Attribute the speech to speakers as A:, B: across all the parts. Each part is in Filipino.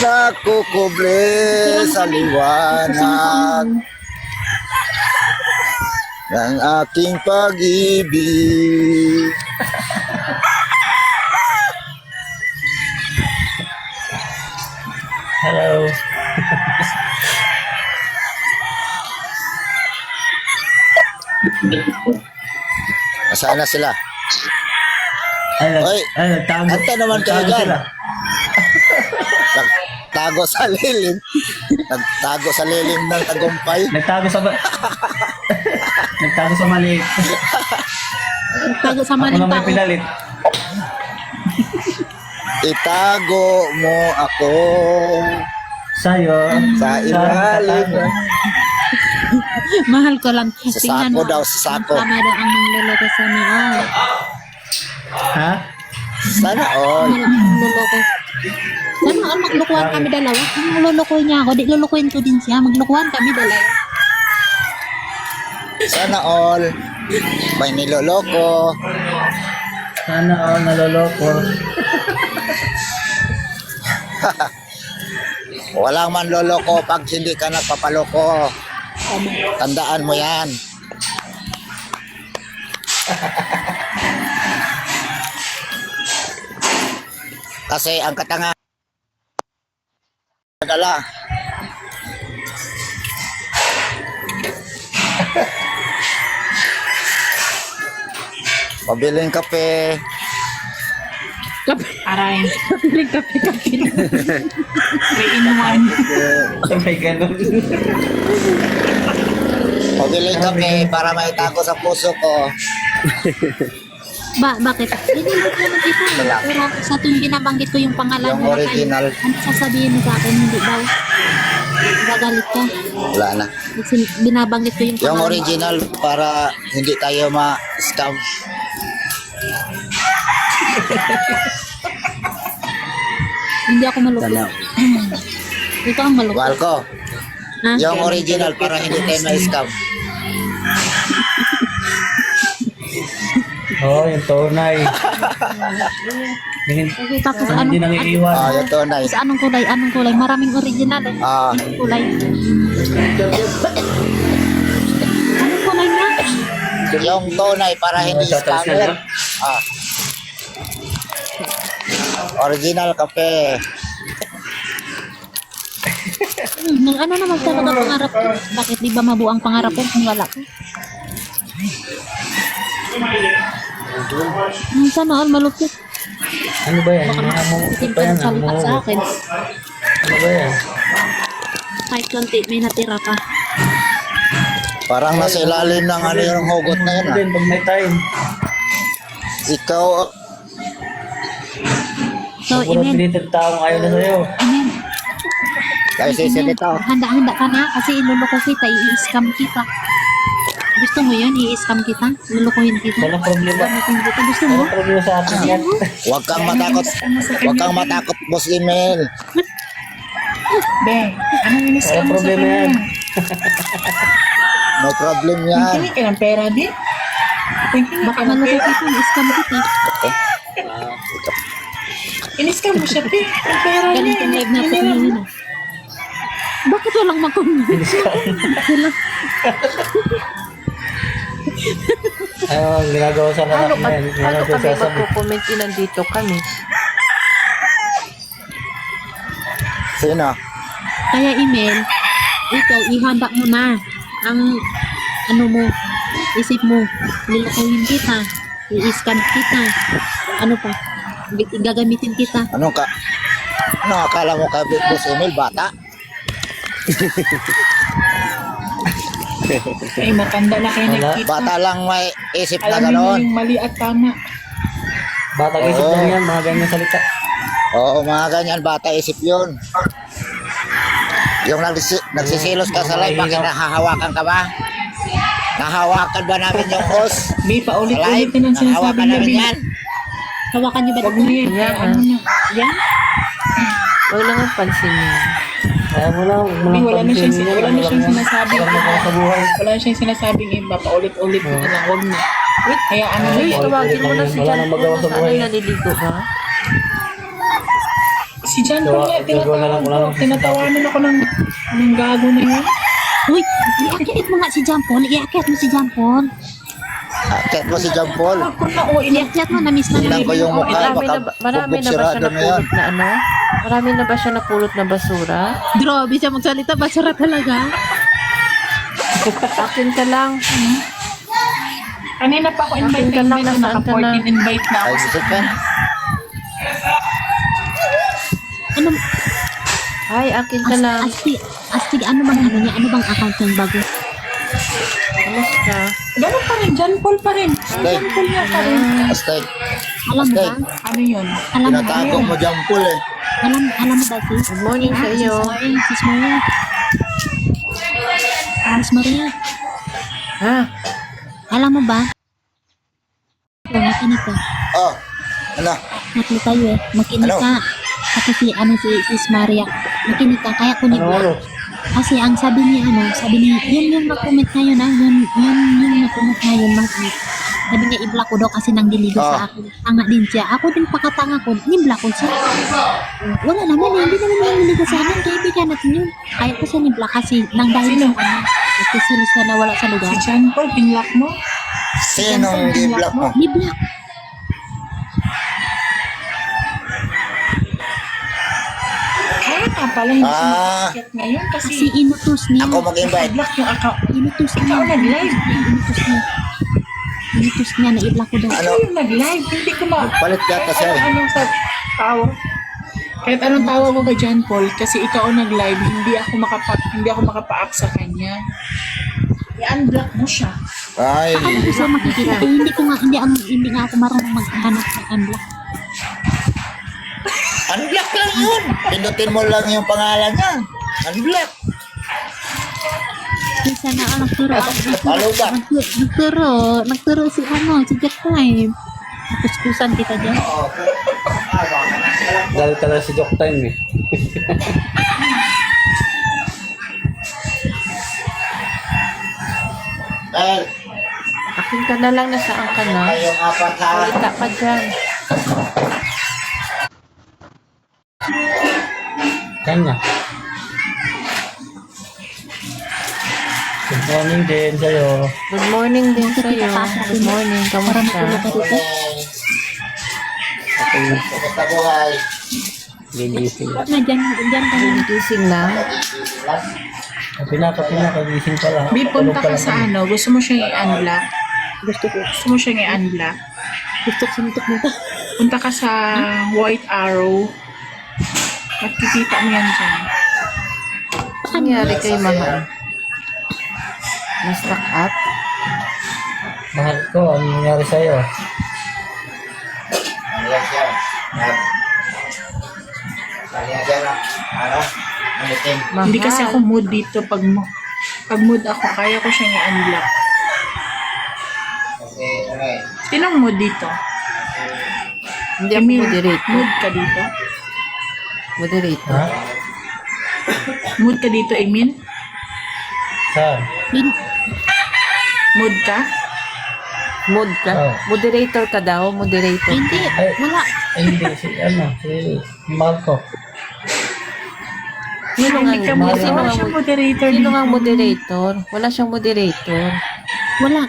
A: nakukubre sa liwanag ng aking pag-ibig.
B: Hello.
A: Nasaan na sila? Oy,
B: Nagtago.
A: anta naman kayo
B: Nagtago
A: dyan.
B: sila.
A: Nagtago sa lilim. Nagtago sa lilim ng tagumpay.
B: Nagtago sa Nagtago sa mali.
C: Tago sa
B: Ako
C: maling
B: na may
C: tao.
B: pinalit.
A: Itago mo ako
B: Sa'yo.
A: sa ilalim.
C: Mahal ko lang.
A: Sa
C: Tingnan
A: sako
C: mo.
A: daw, sa sako.
C: Tama daw ang mangloloko sa noon.
B: Ha?
A: Sana all.
C: Mangloloko. Sana all maglukuhan kami dalawa. Ang lulukuhin niya ako, di lulukuhin ko din siya. Maglukuhan kami dalawa.
A: Sana all. May niloloko.
B: Sana all naloloko.
A: Walang man loloko pag hindi ka nagpapaloko. Tandaan mo yan. Kasi ang katanga dala. Pabiling kape.
C: Aray. Piling kape. May inuman.
B: May ganun.
A: Pabiling kape para maitago sa puso ko.
C: Bakit? Hindi mo naman ito. Pero sa tuwing binabanggit ko yung pangalan
A: Yung
C: mo na kayo,
A: original.
C: ano sasabihin mo sa akin? Hindi daw. Gagalit ka.
A: Wala na.
C: Kasi binabanggit ko yung
A: Yung
C: pangalan.
A: original para hindi tayo ma-scam.
C: Hindi ako malupit. Ito ang malupit.
A: Walko,
C: Ha?
A: yung original para hindi tayo ma-scam.
B: Oo, yung tunay. Hindi,
C: Tapos
B: hindi nang iiwan.
A: Yung tunay.
C: Sa anong kulay? Anong kulay? Maraming original eh.
A: Ah,
C: Anong kulay? Anong kulay nga?
A: yung tunay para hindi scammer. Ah. Original kape.
C: Nang ano naman talaga pangarap ko? Bakit di ba mabuo ang pangarap ko kung wala ko? Sana all malupit.
B: Ano ba yan?
C: Baka
B: Ano
C: makakitin
B: ba
C: ka
B: yan?
C: ng salita sa akin.
B: Ano ba yan?
C: Kahit konti may natira ka.
A: Parang nasa ilalim ng ano yung hugot na yun.
B: Ano din, pag may time.
A: Ikaw,
C: So,
B: Pag walang
C: Imen,
B: pilitan taong ayaw na sa'yo.
C: Imen,
A: tayo sisilita.
C: handa-handa ka na kasi iluloko kita, i-scam kita. Gusto mo yun? I-scam kita? Lulukuhin kita?
B: Walang problema.
C: Lulukuhin kita? Gusto mo?
B: Walang problema sa atin yan.
A: Huwag kang matakot. Huwag kang matakot, boss email.
D: Be, ano yung
B: Walang problema yan.
A: No problem yan.
D: Tingin ka ng pera, Be? Tingin
C: Baka
D: ka ng
C: maloko
D: pera.
C: kita, i-scam kita.
D: Inis ka mo siya, Be. Ang pera niya.
C: Ganitong live natin ngayon ah. Bakit walang makomment? Sila.
B: Ayun, ginagawa sa
E: Ano
B: anak
E: ka,
B: na yan.
E: ano
B: Ano
E: kami
B: sasabi?
E: magko-comment nandito kami?
A: Sino?
C: Kaya email, ikaw ihanda mo na ang ano mo, isip mo, lilukuhin kita, i-scan kita, ano pa, gagamitin kita.
A: Ano akala mo ka, boss email, bata?
D: Ay, matanda na kayo
B: Wala.
D: nakita.
A: Bata lang may isip na
D: Alam niyo
A: gano'n.
D: yung mali at tama.
B: Batang isip
A: Oo.
B: lang yan, mga ganyan salita.
A: Oo, mga ganyan, bata isip yun. Yung nagsisilos ka sa live, bakit nahahawakan ka ba? Nahawakan ba namin yung host?
D: Be,
A: Sa live?
D: paulit-ulitin ang sinasabi
A: Nahawakan
D: niya,
A: namin
D: Be.
A: yan.
C: Hawakan niyo ba
D: Huwag mo yan.
E: Yan,
D: Ano na.
C: Yan?
E: Huwag lang ang pansin niya.
B: Kaya mo lang, huwag mo
D: Be,
B: lang
D: wala na siyang,
B: pansinin yan.
D: wala na siyang sinasabi.
B: Walang magawa sa buhay.
D: Wala na siyang sinasabing iba. Paulit-ulit mo na lang. Huwag na. Kaya ano na
E: Uy,
D: yan.
E: tawagin mo na si
B: Wala
E: John
B: nang magawa
E: kung
B: sa
E: nasaan
B: buhay.
E: ay naliligo ka.
D: Si John Paul nga, tinatawag ko. Tinatawanan ako ng gago na yun.
C: Uy, iakit mo nga si John Paul. Iakit mo si John Paul.
A: Akit mo si John Paul.
D: Ako na, o,
C: Iakit mo, na-miss na
A: Tingnan ko yung mukha.
E: Marami na ba siya napulot na ano? Marami na ba siya napulot na basura?
C: Grabe siya magsalita. Basura talaga.
E: Akin ka lang.
D: Kanina pa ako invite
E: Akin ka lang,
D: na
E: nasaan ka na?
D: naka-14 invite na ako.
A: Ay, isip ka.
C: Ano,
E: Ay, akin ka lang.
C: Astig, ano bang ano niya? Ano bang account ng bago?
E: Kamusta?
D: Ganun pa rin, John Paul pa rin. John Paul nga pa rin.
A: Astig.
C: Alam mo ba?
D: Ano yun?
C: Alam mo ba?
A: Tinatago mo John Paul eh.
C: Alam mo ba, sis?
E: Good morning sa iyo.
C: Sis Maria. Sis Maria.
E: Ha?
C: Alam mo ba? Makinig ka.
A: Oh, ano?
C: Matlo tayo eh. Makinig
A: Ano?
C: ka. Kasi si Sis Maria. Makinig ka. Kaya ko
B: Ano,
C: nag- Kasi ang sabi niya, sabi niya, yun yung na-comment na yun, yun na-comment na yun, sabi niya, i-block ko daw kasi nang diligo sa akin. Tanga din siya. Ako din pakatanga ko, ni-block ko siya. Wala naman, hindi naman yung niligo sa akin, kaibigan natin yun. Kaya ko siya ni-block kasi nang dahil sa kanya. Kasi siya nawala sa lugar.
D: Si John Paul, pinlock mo?
A: Sinong i-block mo?
C: Ni-block.
D: Kaya nga pala, hindi siya
A: Ah.
D: nakakit ngayon kasi
C: Kasi inutos niya.
A: Ako mag-invite.
D: block yung account.
C: Inutos niya.
D: Ikaw nag-live.
C: Inutos niya. Inutos niya na i-block ko daw.
A: Ano?
D: Ikaw yung nag-live, hindi ko
A: Palit yata siya eh.
D: Anong sa tawag? Kahit anong tawag ko kay John Paul, kasi ikaw ang nag-live, hindi ako makapa-up sa kanya. I-unblock mo siya.
A: Ay,
C: Ano ko siya makikita? Eh, hindi nga ako marunong maghanap ng unblock.
A: unblock lang yun. Pindutin mo lang yung pangalan niya. Unblock.
C: Isa na nagturo
A: Ano ba?
C: nagturo si Jack Time. Kuskusan kita dyan.
B: Dahil ka lang si Joke Time eh.
A: Dahil
E: Akin ka na lang, nasaan ka na?
A: kayong apat ha.
E: Salita ka dyan.
B: Kanya. Good morning din sa'yo.
E: Good morning din sa'yo. Good morning. Kamusta?
B: Okay,
A: Kumusta buhay?
B: gigising.
C: Na dyan ka na.
E: Gising na.
B: Pinaka-gising pala.
D: Bi, punta ka sa ano, gusto mo siyang i-unblock? Gusto mo siyang i-unblock?
C: Gusto ko sintok mo to.
D: Punta ka sa White Arrow. Makikita mo yan dyan.
E: Ano nangyari kay Mahal? Na-stuck up?
B: Mahal ko, ano nangyari sa'yo?
A: Ano yan siya? Ano yan siya? Ano? Manitin.
E: Mahal.
D: Hindi kasi ako mood dito. Pag mood ako, kaya ko siyang i-unblock.
A: Kasi ano eh.
D: Sinong mood dito?
E: Hindi ako
D: Emil,
E: moderator.
D: mood ka dito?
E: Moderator.
B: Ha?
D: Mood ka dito, Emil?
B: Saan?
D: Mood ka?
E: Mood ka?
B: Oh.
E: Moderator ka daw? Moderator.
C: Hindi, wala.
B: Hindi, si mahal ko.
E: Sino nga
D: Hindi ka
E: mood?
D: mood.
E: Sino
D: Wala
E: nga
D: siyang
E: mood?
D: moderator
E: Sino
D: dito.
E: nga moderator? Wala siyang moderator.
C: Wala.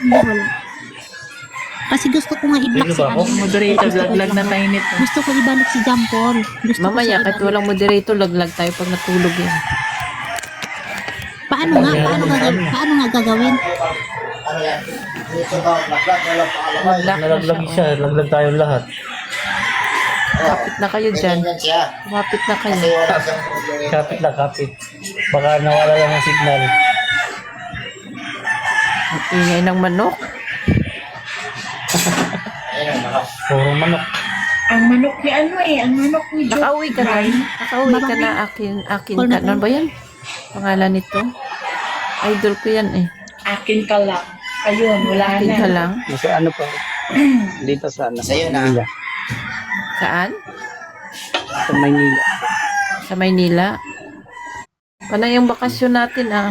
C: Kasi gusto ko nga i-block
B: Sino
C: si
B: ba ako?
D: Moderator, lag na tayo nito.
C: Gusto ko ibalik si Jampol. Gusto ko
E: Mamaya,
C: siya
E: kahit
C: ibalik.
E: walang moderator, laglag tayo pag natulog yan.
C: Paano nga gagawin?
A: Ano yan? Dito ba? Laklat na lang pangalamay.
B: Nalaglag siya, laglag tayo lahat.
E: Kapit na kayo dyan.
A: Ganyan siya.
E: Kapit na kayo.
A: Kasi wala siyang moderator.
B: Kapit lang, kapit. Baka nawala lang ang signal.
E: Ang ingay ng manok.
A: Ayun, manok.
B: Puro manok.
D: Ang manok ni ano eh, ang manok ni Joe.
E: Nakauwi ka na. Nakauwi ka na akin ka. Ano ba yan? Pangalan nito? Idol ko yan eh.
D: Akin ka lang. Ayun, wala
E: Akin
D: na.
E: ka lang.
B: Kasi ano pa? Dito sa ano?
A: Sa'yo na.
B: Manila.
E: Saan?
B: Sa Maynila.
E: Sa Maynila. Panay yung bakasyon natin ah.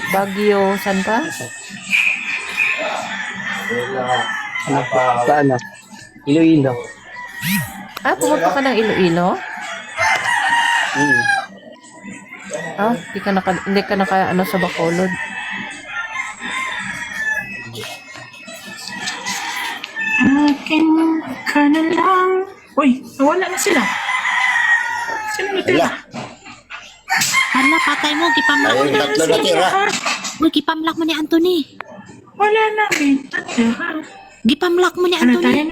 E: Baguio, saan pa?
B: Ano pa? Sa ano? Iloilo.
E: Ah, pumunta ka ng Iloilo? Ah, hindi ka naka ano sa Bacolod.
D: Akin ka na lang. Uy, nawala na sila. Sino natira?
A: Wala.
C: Hala, patay mo, gipamlak mo
A: Ayun,
C: na.
A: tatlo na tira.
C: Uy, gipamlak mo ni Anthony.
D: Wala na, Ben. Natira.
C: Gipamlak mo ni
D: Ano
C: Anthony.
D: tayo?